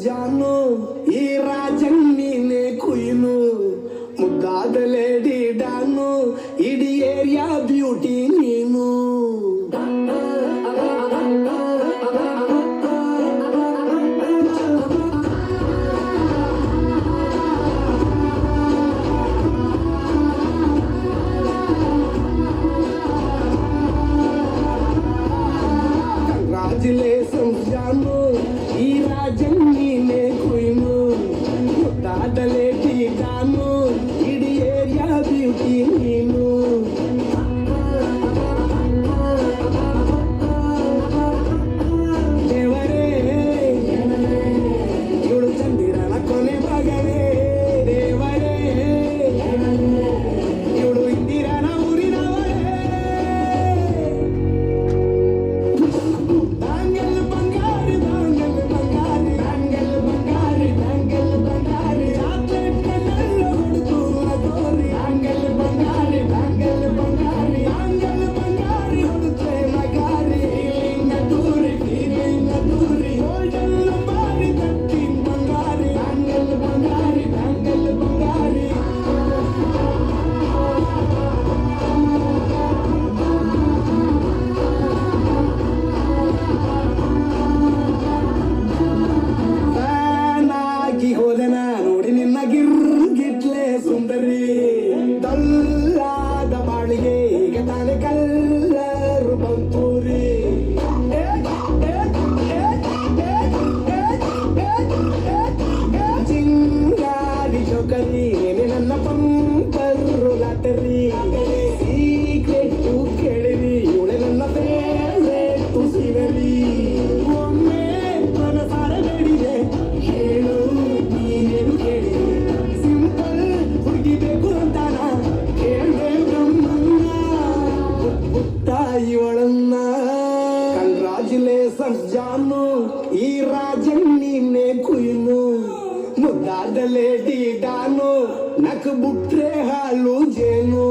ಜಾನು ಈ ರಾಜನ್ ನೀನೆ ಕುಯ್ನು ಮುದ್ದಾದ ಲೇಡಿ ಡಾನು ಇಡೀ ಏರಿಯಾ ಬ್ಯೂಟಿ ನೀನು ಕಂಗ್ರಾಚುಲೇಷನ್ಸ್ ಜಾನು ಈ ರಾಜನ್ ನೀನೆ ಕುಯ್ನು ಮುದ್ದಾದ ಲೇಡಿ ಡಾನು ಇಡೀ ಏರಿಯಾ ಬ್ಯೂಟಿ ನೀನು ದೇವರೇ ಇವಳು ಚಂದಿರನ ಕೊನೆ ಮಗನೇ ದೇವರೇ ಇವಳು ಇಂದಿರನ ಊರಿನವರೇ ದಾಂಗಲ್ ಬಂಗಾರಿ ದಾಂಗಲ್ ಬಂಗಾರಿ ದಾಂಗಲ್ ಬಂಗಾರಿ ದಾಂಗಲ್ ಬಂಗಾರಿ ಚಾಕ್ಲೇಟ್ ಕಣ್ಣಲ್ಲ ಹೊಡೆದು ಅಗೋರಿ ದಾಂಗಲ್ ಬಂಗಾರಿ ದಾಂಗಲ್ ಬಂಗಾರಿ ದಾಂಗಲ್ ಬಂಗಾರಿ ಹೊಡುತ್ತೆ ಮಗಾರಿ ಫೀಲಿಂಗ್ ದೂರಿ ಗೋಲ್ಡನ್ ಬಾರಿ ತಟ್ಟಿನ್ ಬಂಗಾರಿ ದಾಂಗಲ್ ಬಂಗಾರಿ ದಾಂಗಲ್ ಬಂಗಾರಿ ಫ್ಯಾನಾಗಿ ಹೋದನ ನೋಡಿ ನಿನ್ನ ಗಿರ್ಗಿಟ್ಲೆ ಸುಂದರಿ ದಲ್ಲಾದ ಬಾಳಿಗೆ ಈಗ ತಾನೆ ಕಲ್ಲರು ಬಂತೂರಿ ಚಿಂಗಾರಿ ಚೌಕರಿ ನನ್ನ ಪಂಪರು ಲಾಟರಿ ಸೀಕ್ರೆಟ್ಟು ಕೇಳಿರಿ ಇವಳೆ ನನ್ನ ಫೇವ್ರೇಟು ಸೀನರಿ ಒಮ್ಮೆ ಮನಸಾರ ಬೇಡಿದೆ ಹೇಳು ನೀನೇನು ಕೇಳಿ ಸಿಂಪಲ್ ಹುಡುಗಿಬೇಕು ಅಂತಾನ ಕೇಳ್ದೆ ಬ್ರಹ್ಮನ್ನ ಪುಟ್ಟ ಇವಳನ್ನ ಕಂಗ್ರಾಚುಲೇಷನ್ಸ್ ಜಾನು ಈ ರಾಜನ್ ನೀನೆ ಕುಯ್ನು ಮುದ್ದಾದ ಲೇಡಿ ಡಾನು ನಕ್ ಬುಟ್ರೆ ಹಾಲು ಜೇನು